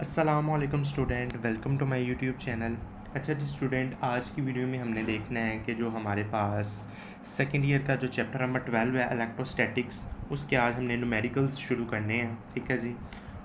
अस्सलामुअलैकुम student, welcome to my YouTube channel. अच्छा जी स्टूडेंट, आज की वीडियो में हमने देखना है कि जो हमारे पास सेकेंड ईयर का जो चैप्टर नंबर 12 है इलेक्ट्रोस्टैटिक्स, उसके आज हमने न्यूमेरिकल्स शुरू करने हैं। ठीक है जी,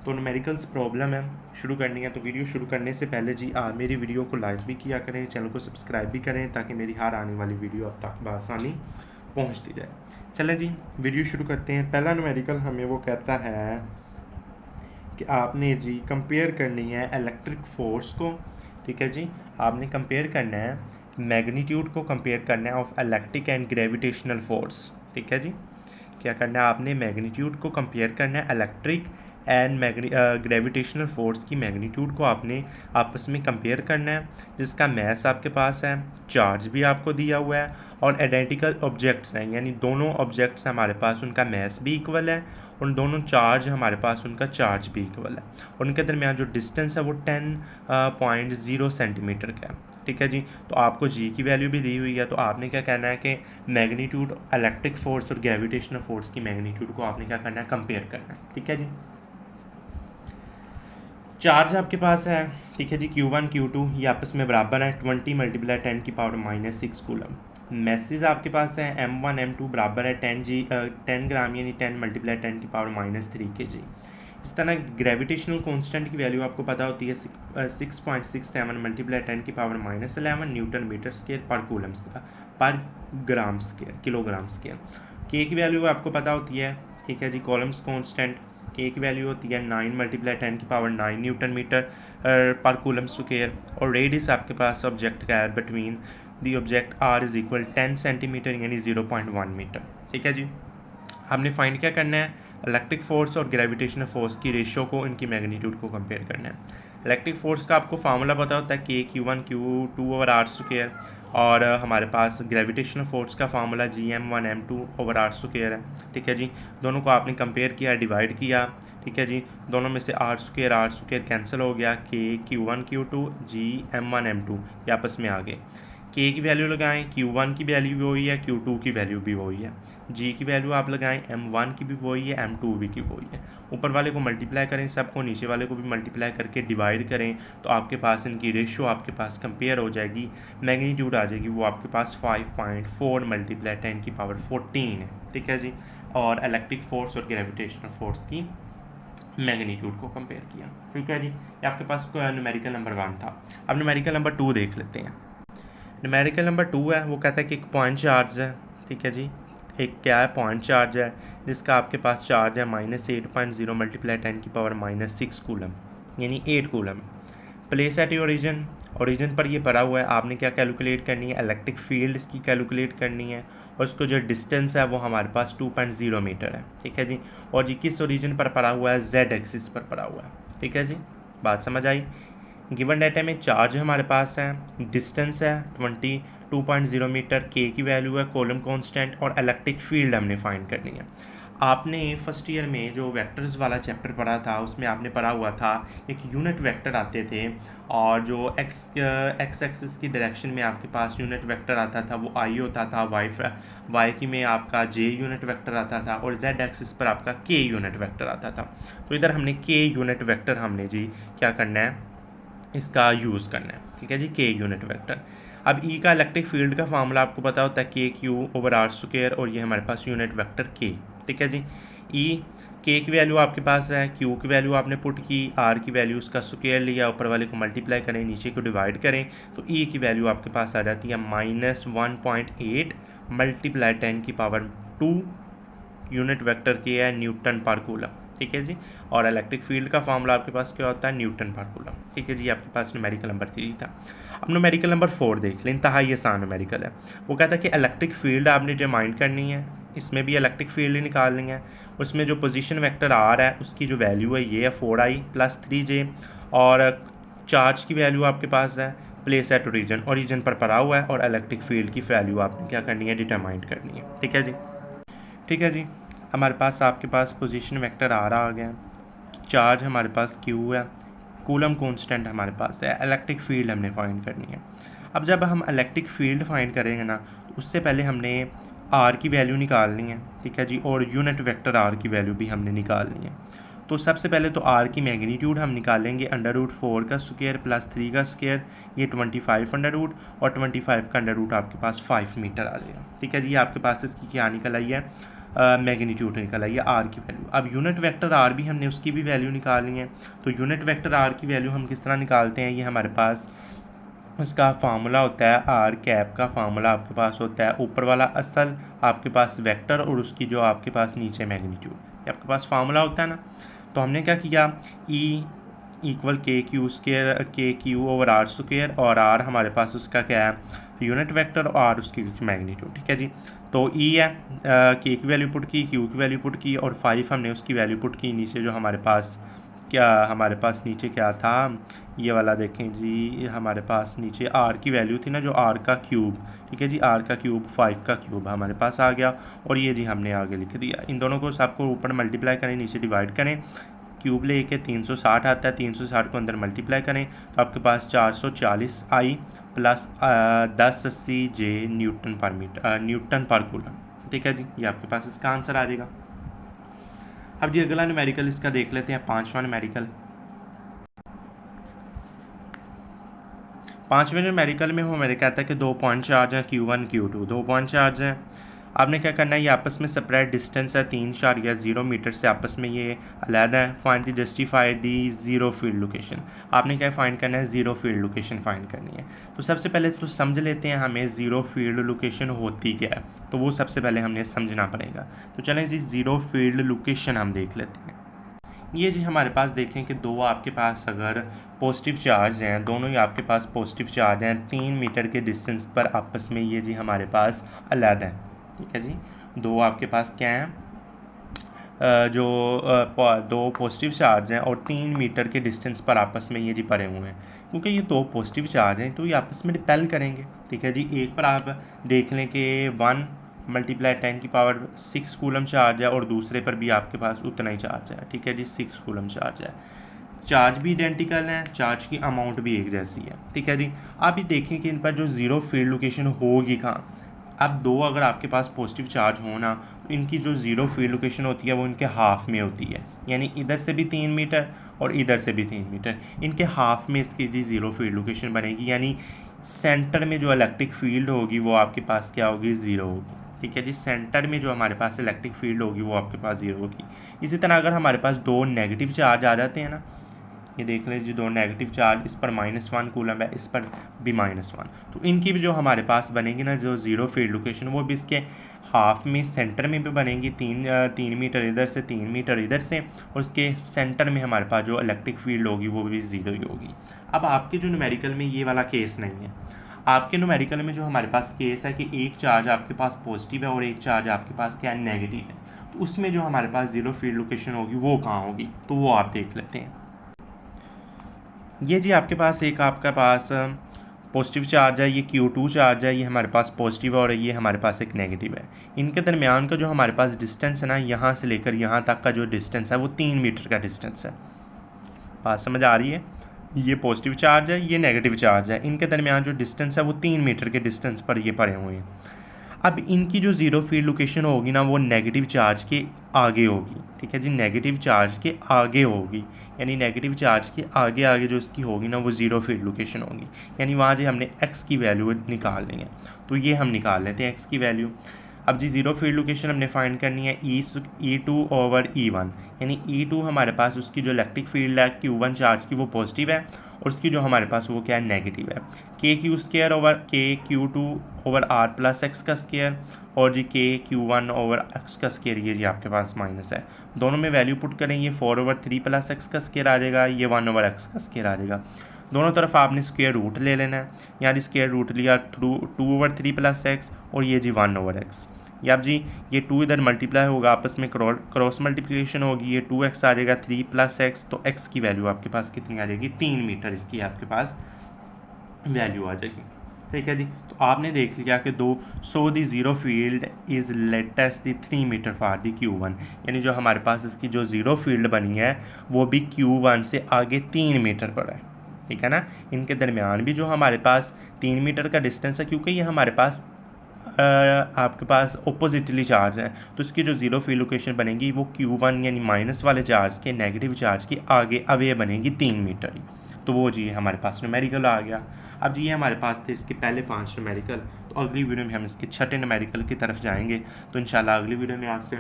तो न्यूमेरिकल्स प्रॉब्लम है शुरू करनी है। तो वीडियो शुरू करने से पहले जी मेरी वीडियो को लाइक भी किया करें, चैनल को सब्सक्राइब भी करें ताकि मेरी हर आने वाली वीडियो अब तक बआसानी पहुँचती जाए। चलें जी, वीडियो शुरू करते हैं। पहला न्यूमेरिकल हमें वो कहता है कि आपने जी कंपेयर करनी है इलेक्ट्रिक फोर्स को। ठीक है जी, आपने कंपेयर करना है मैग्नीट्यूड को, कंपेयर करना है of electric and gravitational force. ठीक है जी, क्या करना है आपने मैग्नीट्यूड को कंपेयर करना है इलेक्ट्रिक एंड ग्रेविटेशनल फोर्स की मैग्नीट्यूड को आपने आपस में कंपेयर करना है, जिसका मैथ आपके पास है, चार्ज भी आपको दिया हुआ है और आइडेंटिकल ऑब्जेक्ट्स हैं, यानी दोनों ऑब्जेक्ट्स हमारे पास उनका मैथ भी इक्वल है, उन दोनों चार्ज हमारे पास उनका चार्ज भी इक्वल है। उनके दरमियान जो डिस्टेंस है वो 10.0 सेंटीमीटर का है। ठीक है जी, तो आपको जी की वैल्यू भी दी हुई है, तो आपने क्या कहना है कि मैग्नीट्यूड इलेक्ट्रिक फोर्स और ग्रेविटेशनल फोर्स की मैग्नीट्यूड को आपने क्या करना है, कंपेयर करना है। ठीक है जी, चार्ज आपके पास है, ठीक है जी, Q1 Q2 ये आपस में बराबर है 20 × 10⁻⁻6 कूलम। मैसेज आपके पास है M1 M2 बराबर है 10 ग्राम यानी 10 × 10⁻³ kg। इस तरह ग्रेविटेशनल कांस्टेंट की वैल्यू आपको पता होती है 6.67 × 10⁻11 न्यूटन मीटर स्क्वायर पर कूलम पर ग्राम स्क्वायर किलोग्राम स्क्वायर। के की वैल्यू आपको पता होती है, ठीक है जी, कॉलम्स कांस्टेंट के की वैल्यू होती है 9 × 10⁻9 न्यूटन मीटर पर कूलम स्क्वायर। और रेडियस आपके पास ऑब्जेक्ट का है between the object R is equal 10 centimetre यानी 0.1 मीटर। ठीक है जी, आपने फाइंड क्या करना है, इलेक्ट्रिक फोर्स और ग्रेविटेशनल फोर्स की रेशियो को, इनकी मैग्नीट्यूड को कंपेयर करना है। इलेक्ट्रिक फोर्स का आपको फार्मूला पता होता है के Q1 Q2/r², और हमारे पास ग्रेविटेशनल फोर्स का फार्मूला Gm1 M2/r² है। ठीक है जी, दोनों को आपने कंपेयर किया, डिवाइड किया। ठीक है जी, दोनों में से r² कैंसिल हो गया, के Q1 Q2 Gm1 M2 ये आपस में आ गए। के की वैल्यू लगाएं, Q1 की वैल्यू भी वही है, Q2 की वैल्यू भी वही है। जी की वैल्यू आप लगाएं, M1 की भी वही है, M2 भी की वही है। ऊपर वाले को मल्टीप्लाई करें सबको, नीचे वाले को भी मल्टीप्लाई करके डिवाइड करें, तो आपके पास इनकी रेशियो आपके पास कंपेयर हो जाएगी, मैग्नीट्यूड आ जाएगी वो आपके पास 5.4 × 10⁻14 है। ठीक है जी, और इलेक्ट्रिक फोर्स और ग्रेविटेशनल फोर्स की मैग्नीट्यूड को कंपेयर किया। ठीक है जी, ये आपके पास न्यूमेरिकल नंबर 1 था। अब न्यूमेरिकल नंबर 2 देख लेते हैं। न्यूमेरिकल नंबर 2 है, वो कहता है कि एक पॉइंट चार्ज है। ठीक है जी, एक क्या है, पॉइंट चार्ज है, जिसका आपके पास चार्ज है -8.0 × 10⁻6 कूलम यानी 8 coulomb. Place at origin, origin पर ये पड़ा हुआ है। आपने क्या कैलकुलेट करनी है, इलेक्ट्रिक फील्ड इसकी कैलकुलेट करनी है, और उसको जो डिस्टेंस है वो हमारे पास 2.0 मीटर है। ठीक है जी, और ये किस ओरिजिन पर पड़ा हुआ है, Z एक्सिस पर पड़ा हुआ है। ठीक है जी, बात समझ आई। गिवन डाटा में चार्ज हमारे पास है, डिस्टेंस है 22.0 मीटर, के की वैल्यू है, कॉलम कांस्टेंट, और इलेक्ट्रिक फील्ड हमने फाइंड करनी है। आपने फर्स्ट ईयर में जो वेक्टर्स वाला चैप्टर पढ़ा था उसमें आपने पढ़ा हुआ था एक यूनिट वेक्टर आते थे, और जो एक्स एक्सिस की डायरेक्शन में आपके पास यूनिट वेक्टर आता था वो आई होता था, वाई की में आपका जे यूनिट वेक्टर आता था, और जेड एक्सिस पर आपका के यूनिट वेक्टर आता था। तो इधर हमने के यूनिट वेक्टर हमने जी क्या करना है, इसका यूज़ करना है। ठीक है जी, के यूनिट वेक्टर। अब ई का इलेक्ट्रिक फील्ड का फार्मूला आपको पता होता है KQ/r², और ये हमारे पास यूनिट वेक्टर के। ठीक है जी, ई के की वैल्यू आपके पास है, क्यू की वैल्यू आपने पुट की, आर की वैल्यू उसका स्क्वायर लिया, ऊपर वाले को मल्टीप्लाई करें, नीचे को डिवाइड करें, तो ई की वैल्यू आपके पास आ जाती है -1.8 × 10⁻² यूनिट वेक्टर के है, न्यूटन पर कूलम। ठीक है जी, और इलेक्ट्रिक फील्ड का फार्मूला आपके पास क्या होता है, न्यूटन पर कूलम। ठीक है जी, आपके पास न्यूमेरिकल नंबर 3 था। अब न्यूमेरिकल नंबर 4 देख लें, इंतहाई आसान न्यूमेरिकल है। वो कहता है कि इलेक्ट्रिक फील्ड आपने डिटरमाइन करनी है, इसमें भी इलेक्ट्रिक फील्ड ही निकालनी है। उसमें जो पोजीशन वेक्टर आर है उसकी जो वैल्यू है ये है 4i + 3j, और चार्ज की वैल्यू आपके पास है, प्लेस एट ओरिजिन, ओरिजिन पर पड़ा हुआ है, और इलेक्ट्रिक फील्ड की वैल्यू आपने क्या करनी है, डिटरमाइन करनी है। ठीक है जी, ठीक है जी, हमारे पास आपके पास पोजीशन वेक्टर आ रहा आ गया, चार्ज हमारे पास क्यू है, कूलम कांस्टेंट हमारे पास है, इलेक्ट्रिक फील्ड हमने फाइंड करनी है। अब जब हम इलेक्ट्रिक फील्ड फाइंड करेंगे ना, तो उससे पहले हमने आर की वैल्यू निकालनी है। ठीक है जी, और यूनिट वेक्टर आर की वैल्यू भी हमने निकालनी है। तो सबसे पहले तो आर की मैग्नीट्यूड हम निकालेंगे √4 का स्क्वायर प्लस 3 का स्क्वायर, ये 25 अंडर रूट, और 25 का अंडर रूट आपके पास 5 मीटर आ जाएगा। ठीक है जी, आपके पास इसकी क्या निकल आई है, मैग्नीट्यूड निकल आई है आर की वैल्यू। अब यूनिट वेक्टर आर भी हमने उसकी भी वैल्यू निकालनी है। तो यूनिट वेक्टर आर की वैल्यू हम किस तरह निकालते हैं, ये हमारे पास उसका फार्मूला होता है, आर कैप का फार्मूला आपके पास होता है, ऊपर वाला असल आपके पास वेक्टर और उसकी जो आपके पास नीचे मैग्नीट्यूड, ये आपके पास फार्मूला होता है ना। तो हमने क्या किया, ई इक्वल के क्यू ओवर आर स्क्वायर, और आर हमारे पास उसका क्या है, यूनिट वेक्टर, और आर उसकी मैग्नीट्यूड। ठीक है जी, तो ई है, के की वैल्यू पुट की, क्यू की वैल्यू पुट की, और 5 हमने उसकी वैल्यू पुट की। नीचे जो हमारे पास हमारे पास नीचे क्या था, ये वाला देखें जी, हमारे पास नीचे आर की वैल्यू थी ना, जो आर का क्यूब। ठीक है जी, आर का क्यूब 5 का क्यूब हमारे पास आ गया, और ये जी हमने आगे लिख दिया। इन दोनों को सबको ऊपर मल्टीप्लाई करें, नीचे डिवाइड करें, क्यूब लेके 360 आता है, 360 को अंदर मल्टीप्लाई करें तो आपके पास 440 आई प्लस 1080 जे न्यूटन पर कूलम। ठीक है जी, ये आपके पास इसका आंसर आ जाएगा। अब जी अगला न्यूमेरिकल इसका देख लेते हैं, पांचवा न्यूमेरिकल। पांचवें न्यूमेरिकल में वो मेरे कहता है कि 2 पॉइंट चार्ज हैं Q1 Q2, 2 पॉइंट चार्ज हैं। आपने क्या करना है, ये आपस में सेपरेट डिस्टेंस है 3.0 मीटर से आपस में ये अलहदा है। Find the justify the zero field location. आपने क्या फाइंड करना है, ज़ीरो फील्ड लोकेशन फाइंड करनी है। तो सबसे पहले तो समझ लेते हैं हमें ज़ीरो फील्ड लोकेशन होती क्या है, तो वो सबसे पहले हमने समझना पड़ेगा। तो चलें जी, ज़ीरो फील्ड लोकेशन हम देख लेते हैं। ये जी हमारे पास देखें कि दो आपके पास अगर पॉजिटिव चार्ज हैं, दोनों ही आपके पास पॉजिटिव चार्ज हैं, 3 मीटर के डिस्टेंस पर आपस में ये जी हमारे पास अलग हैं। ठीक है जी, दो आपके पास क्या हैं, दो पॉजिटिव चार्ज हैं और 3 मीटर के डिस्टेंस पर आपस में ये जी पड़े हुए हैं। क्योंकि ये दो पॉजिटिव चार्ज हैं तो ये आपस में रिपेल करेंगे। ठीक है जी, एक पर आप देख लें कि 1 मल्टीप्लाई 10 की पावर 6 कूलम चार्ज है, और दूसरे पर भी आपके पास उतना ही चार्ज है। ठीक है जी, 6 कूलम चार्ज है। चार्ज भी आइडेंटिकल हैं, चार्ज की अमाउंट भी एक जैसी है। ठीक है जी, आप ये देखें कि इन पर जो ज़ीरो फील्ड लोकेशन होगी कहाँ। अब दो अगर आपके पास पॉजिटिव चार्ज होना, तो इनकी जो ज़ीरो फील्ड लोकेशन होती है वो इनके हाफ में होती है, यानी इधर से भी 3 मीटर और इधर से भी 3 मीटर, इनके हाफ में इसकी जी ज़ीरो फील्ड लोकेशन बनेगी। यानी सेंटर में जो इलेक्ट्रिक फील्ड होगी वो आपके पास क्या होगी, ज़ीरो होगी। ठीक है जी, सेंटर में जो हमारे पास इलेक्ट्रिक फील्ड होगी वो आपके पास ज़ीरो होगी। इसी तरह अगर हमारे पास दो नेगेटिव चार्ज आ जाते हैं ना, ये देख लीजिए दो नेगेटिव चार्ज, इस पर -1 कूलम है, इस पर भी -1, तो इनकी भी जो हमारे पास बनेगी ना जो ज़ीरो फील्ड लोकेशन, वो भी इसके हाफ में सेंटर में भी बनेगी, 3 मीटर इधर से 3 मीटर इधर से, और उसके सेंटर में हमारे पास जो इलेक्ट्रिक फील्ड होगी वो भी ज़ीरो ही होगी। अब आपके जो न्यूमेरिकल में ये वाला केस नहीं है। आपके न्यूमेरिकल में जो हमारे पास केस है कि एक चार्ज आपके पास पॉजिटिव है और एक चार्ज आपके पास क्या है, नेगेटिव है, तो उसमें जो हमारे पास ज़ीरो फील्ड लोकेशन होगी वो कहाँ होगी, तो वो आप देख लेते हैं। ये जी आपके पास एक आपका पास पॉजिटिव चार्ज है, ये Q2 चार्ज है, ये हमारे पास पॉजिटिव है और ये हमारे पास एक नेगेटिव है। इनके दरमियान का जो हमारे पास डिस्टेंस है ना, यहाँ से लेकर यहाँ तक का जो डिस्टेंस है वो 3 मीटर का डिस्टेंस है। बात समझ आ रही है, ये पॉजिटिव चार्ज है, ये नेगेटिव चार्ज है, इनके दरमियान जो डिस्टेंस है वो 3 मीटर के डिस्टेंस पर ये पड़े हुए हैं। अब इनकी जो ज़ीरो फील्ड लोकेशन होगी ना, वो नेगेटिव चार्ज के आगे होगी। ठीक है जी, नेगेटिव चार्ज के आगे होगी, यानी नेगेटिव चार्ज के आगे आगे जो इसकी होगी ना वो ज़ीरो फील्ड लोकेशन होगी, यानी वहाँ जो हमने x की वैल्यू निकालनी है, तो ये हम निकाल लेते हैं x की वैल्यू। अब जी ज़ीरो फील्ड लोकेशन हमने फाइंड करनी है E2 ओवर E1, यानी E2 हमारे पास उसकी जो इलेक्ट्रिक फील्ड है Q1 चार्ज की वो पॉजिटिव है, और उसकी जो हमारे पास वो क्या है, नेगेटिव है। KQ² over KQ2 over R plus x का स्क्वायर, और जी KQ1 ओवर x का स्क्वायर, ये जी आपके पास माइनस है। दोनों में वैल्यू पुट करें, ये 4 ओवर 3 प्लस एक्स का स्क्वायर आ जाएगा, ये 1 ओवर x का स्क्वायर आ जाएगा। दोनों तरफ आपने स्क्वायर रूट ले लेना है, यहाँ स्क्वायर रूट लिया 2 ओवर 3 प्लस एक्स, और ये जी 1 ओवर x। या अब जी ये 2 इधर मल्टीप्लाई होगा, आपस में क्रॉस मल्टीप्लिकेशन होगी, ये 2x आ जाएगा 3 प्लस एक्स, तो x की वैल्यू आपके पास कितनी आ जाएगी, 3 मीटर इसकी आपके पास वैल्यू आ जाएगी। ठीक है जी, तो आपने देख लिया कि so the zero field is latest the 3 metre for the Q1, यानी जो हमारे पास इसकी जो ज़ीरो फील्ड बनी है वो भी Q1 से आगे 3 मीटर पर है। ठीक है ना, इनके दरमियान भी जो हमारे पास 3 मीटर का डिस्टेंस है, क्योंकि ये हमारे पास आपके पास ओपोजिटली चार्ज है तो उसकी जो ज़ीरो फील्ड लोकेशन बनेगी वो Q1 यानी माइनस वाले चार्ज के नेगेटिव चार्ज की आगे अवे बनेगी 3 मीटर ही। तो वो जी हमारे पास न्यूमेरिकल आ गया। अब जी हमारे पास थे इसके पहले 5 न्यूमेरिकल, तो अगली वीडियो में हम इसके छठे न्यूमेरिकल की तरफ जाएंगे। तो इंशाल्लाह अगली वीडियो में आपसे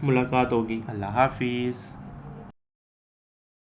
मुलाकात होगी। अल्लाह हाफिज़।